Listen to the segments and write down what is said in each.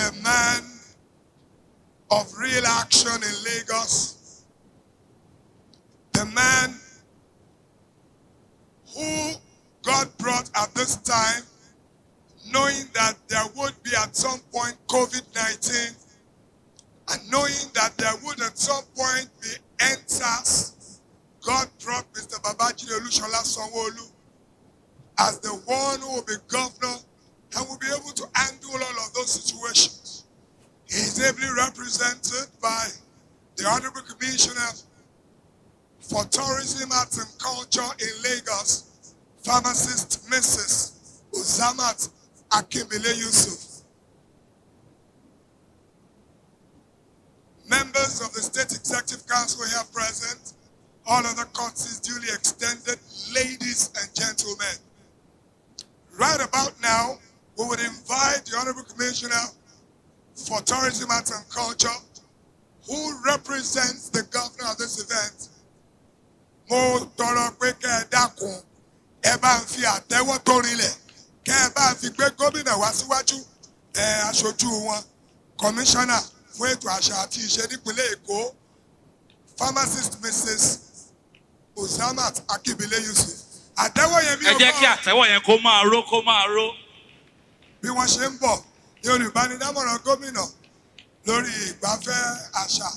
the man of real action in Lagos, the man who God brought at this time, knowing that there would be at some point COVID-19, and knowing that there would at some point be NSAS, God brought Mr. Babajide Olushola Sanwolu as the one who will be governor and will be able to handle all of those situations. He is ably represented by the Honorable Commissioner for Tourism, Arts and Culture in Lagos, Pharmacist Mrs. Uzamat Akinbile Yussuf. Members of the State Executive Council here present, all other courtesies duly extended, ladies and gentlemen. Right about now, we would invite the Honorable Commissioner for Tourism, Arts and Culture, who represents the governor of this event. Mo tọrọ pé kẹ́ ẹ dákun, ẹ bá ń fi àtẹ́wọ́ tó rinlẹ̀, kẹ́ ẹ bá fi gbé gómìnà wá síwájú, aṣojú wọn, Commissioner fún ètò àṣà àti ìṣe nípínlẹ̀ Èkó, Pharmacist Mrs. Uzamat Akinbile Yussuf. Àtẹ́wọ́ yẹn mi ò gbọ́. Ẹ jẹ́ kí àtẹ́wọ́ yẹn kó máa ró. Bí wọ́n ṣe ń bọ̀ ní olùbánidámọ̀ràn gómìnà lórí ìgbafẹ́ àṣà,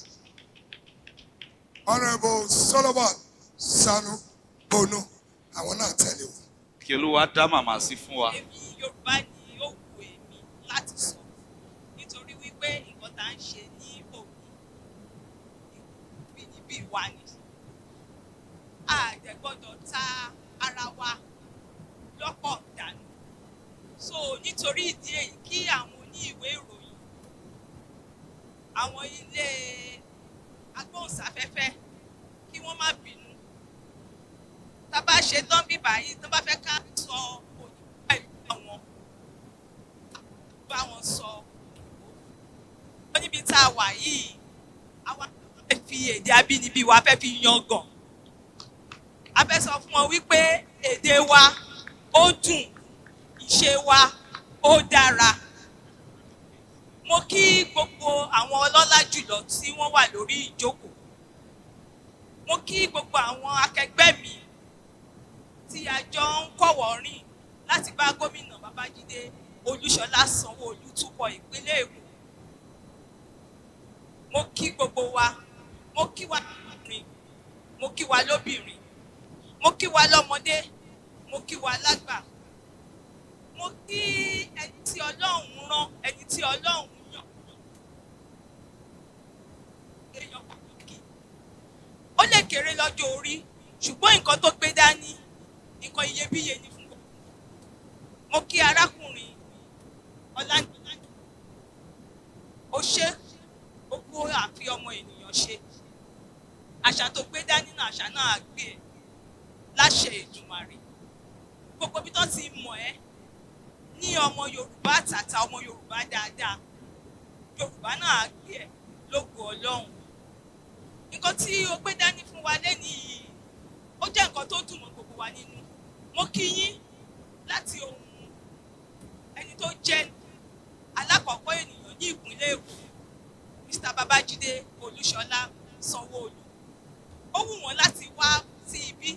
Honourable Solomon Sanu Bonu, àwọn náà tẹ̀lé wọn. Kí Olúwa dá màmá sí fún wa. Èmi Yorùbá ni ó wù èmi láti sọ nítorí wípé nǹkan tá ń ṣe ní òní níbi wa ni. A dẹ̀ gbọ́dọ̀ ta ara wa lọ́pọ̀ dànù. So nítorí ìdí èyí kí àwọn oní ìwé ìròyìn, àwọn ilé agbóhùnsáfẹ́fẹ́ kí wọ́n má bínú. Tá bá ṣe tán bí báyìí, tó bá fẹ́ ká sọ òyìnbó ìlú bá wọn sọ. Ó níbi tá a wà yìí, àwa fẹ́ fi èdè abínibí wa fẹ́ fi yangàn. A fẹ́ sọ fún wọn wípé èdè wa ó dùn, ìṣe wa ó dára. Mo kí gbogbo àwọn ọlọ́lá jùlọ tí wọ́n wà lórí ìjókòó. Mo kí gbogbo àwọn akẹgbẹ́ mi tí a jọ ń kọ̀wọ̀ rìn láti bá gómìnà Babájídé Olúṣọlá Sanwó-Olú túbọ̀ ìpínlẹ̀ Èkó. Mo kí gbogbo wa, mo kí wa lọ́kùnrin, mo kí wa lóbìnrin, mo kí wa lọ́mọdé, mo kí wa lágbà. Mo kí ẹni tí Ọlọ́run rán, ẹni tí Ọlọ́run yàn. Èèyàn pàtàkì. Ó lè kéré lọ́jọ́ orí, ṣùgbọ́n nǹkan tó gbé dání, nǹkan iyebíye ni fún wa. Mo kí arákùnrin Ọláńgbé. Ó ṣe, ó kó àfi ọmọ ènìyàn ṣe. Àṣà tó gbé dání náà, àṣà náà á gbé ẹ̀ láṣẹ Èdùmàrè. Gbogbo bí tó ti mọ̀ ẹ́ ní ọmọ Yorùbá àtàtà, ọmọ Yorùbá dáadáa, Yorùbá náà á gbé ẹ̀ lógo Ọlọ́run. Nǹkan tí ó gbé dání fún wa lẹ́ni yìí, ó jẹ́ nǹkan tó dùn mọ́ gbogbo wa nínú. Mo kí yín láti ohun ẹni tó jẹ́ alákọ̀ọ́kọ́ ènìyàn ní ìpínlẹ̀ Èkó, Mr. Babájídé Olúṣọlá Sanwó-Olú. Ó wù wọ́n láti wá sí ibi,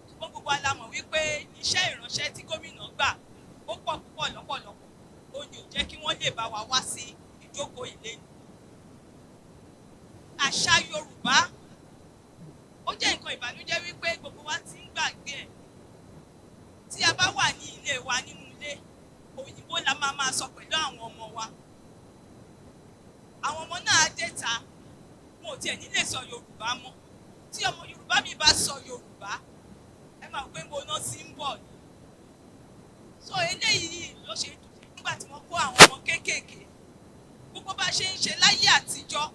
ṣùgbọ́n gbogbo wa la mọ̀ wípé iṣẹ́ ìránṣẹ́ tí gómìnà gbà ó pọ̀ púpọ̀ lọ́pọ̀lọpọ̀. Ó ní ò jẹ́ kí wọ́n lè bá wa wá sí ìjókòó ìlénì. Àṣà Yorùbá ó jẹ́ nǹkan ìbànújẹ́ wípé gbogbo wa ti ń gbàgbé ẹ̀. Tí a bá wà ní ilé wa nínú ilé, òyìnbó la máa sọ pẹ̀lú àwọn ọmọ wa. Àwọn ọmọ náà dé ta, wọn ò tiẹ̀ ní lè sọ Yorùbá mọ́. Tí ọmọ Yorùbá mi bá sọ Yorùbá, ẹ máa pé mo ná sí ń bọ̀ ni. So eléyìí ló ṣe nígbà tí wọ́n kó àwọn ọmọ kéékèèké. Gbogbo bá ṣe ń ṣe láyé àtijọ́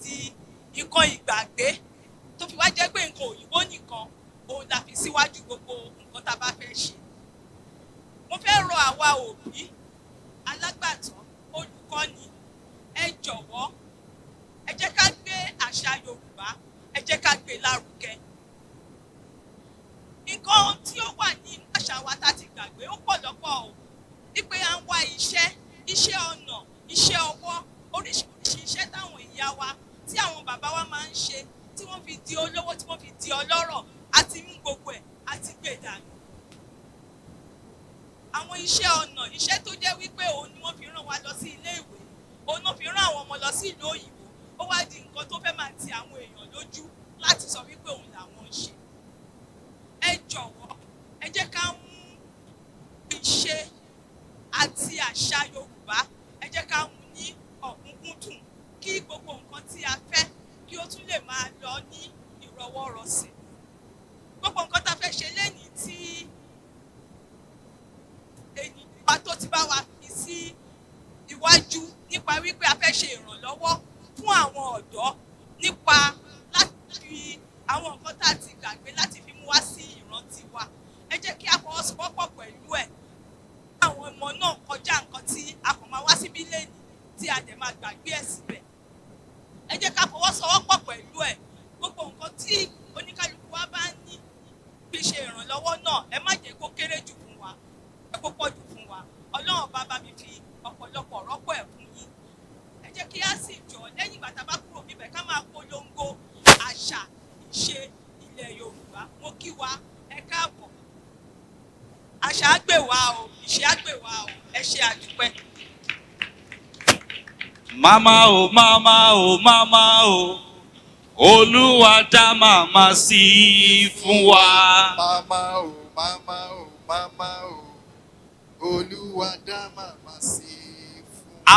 ti nǹkan ìgbàgbé tó fi wá jẹ́ pé nǹkan òyìnbó nìkan òun la fi síwájú gbogbo nǹkan tá a bá fẹ́ ṣe. Mo fẹ́ rọ àwa òbí, alágbàtọ́, olùkọ́ni, ẹ jọ̀wọ́, ẹ jẹ́ ká gbé àṣà Yorùbá, ẹ jẹ́ ká gbé lárugẹ. Nǹkan tí ó wà ní àṣà wa tá ti gbàgbé ó pọ̀ lọ́pọ̀ o. Wípé à ń wá iṣẹ́ ọnà, iṣẹ́ ọwọ́, oríṣiríṣi iṣẹ́ táwọn ìyá wa tí àwọn bàbá wa máa ń ṣe tí wọ́n fi di olówó, tí wọ́n fi di ọlọ́rọ̀, àti mú gbogbo ẹ̀ àti gbé dànù. Àwọn iṣẹ́ ọnà, iṣẹ́ tó jẹ́ wípé òun ni wọ́n fi rán wa lọ sí ilé ìwé, òun náà fi rán àwọn ọmọ lọ sí ìlú òyìnbó, ó wá di nǹkan tó fẹ́ máa ti àwọn èèyàn lójú láti sọ wípé òun làwọn ń ṣe. Ẹ jọ̀wọ́, ẹ jẹ́ ká mú ìṣe àti àṣà Yorùbá, ẹ jẹ́ ká mú ní ọ̀kúnkúndùn kí gbogbo nǹkan tí a fẹ́ kí ó tún lè máa lọ ní ìrọwọ́rọsẹ̀. Gbogbo nǹkan tá a fẹ́ ṣe lénìí tí èyí wa tó ti bá wa fi sí iwájú nípa wípé a fẹ́ ṣe ìrànlọ́wọ́ fún àwọn ọ̀dọ́ nípa láti fi àwọn nǹkan tá a ti gbàgbé láti fi mú wá sí ìrántí wa. Ẹ jẹ́ kí a fọwọ́sowọ́pọ̀ pẹ̀lú ẹ̀. Àwọn ọmọ náà kọjá nǹkan tí a kàn máa wá síbí lénìí tí a dẹ̀ máa gbàgbé ẹ̀ síbẹ̀. Ẹ jẹ́ ká fọwọ́sowọ́pọ̀ pẹ̀lú ẹ̀. Gbogbo nǹkan tí oníkálukú wa bá ní fi ṣe ìrànlọ́wọ́ náà, ẹ má jẹ́ kó kéré jù fún wa, ẹ kó pọ̀ jù fún wa. Ọlọ́run bá mi fi ọ̀pọ̀lọpọ̀ rọ́pò ẹ̀ fún yín. Ẹ jẹ́ kí a sì jọ lẹ́yìn ìgbà tá a bá kúrò níbẹ̀ ká máa polongo àṣà ìṣe ilẹ̀ Yorùbá. Mo kí wa, ẹ káàbọ̀. Àṣà á gbè wá o, ìṣe á gbè wá o, ẹ ṣe àdúpẹ́. Mama o, mama o, mama o, Olúwa dá màmá sí fún wa. Mama o, mama o, mama o, Olúwa dá màmá sí fún wa.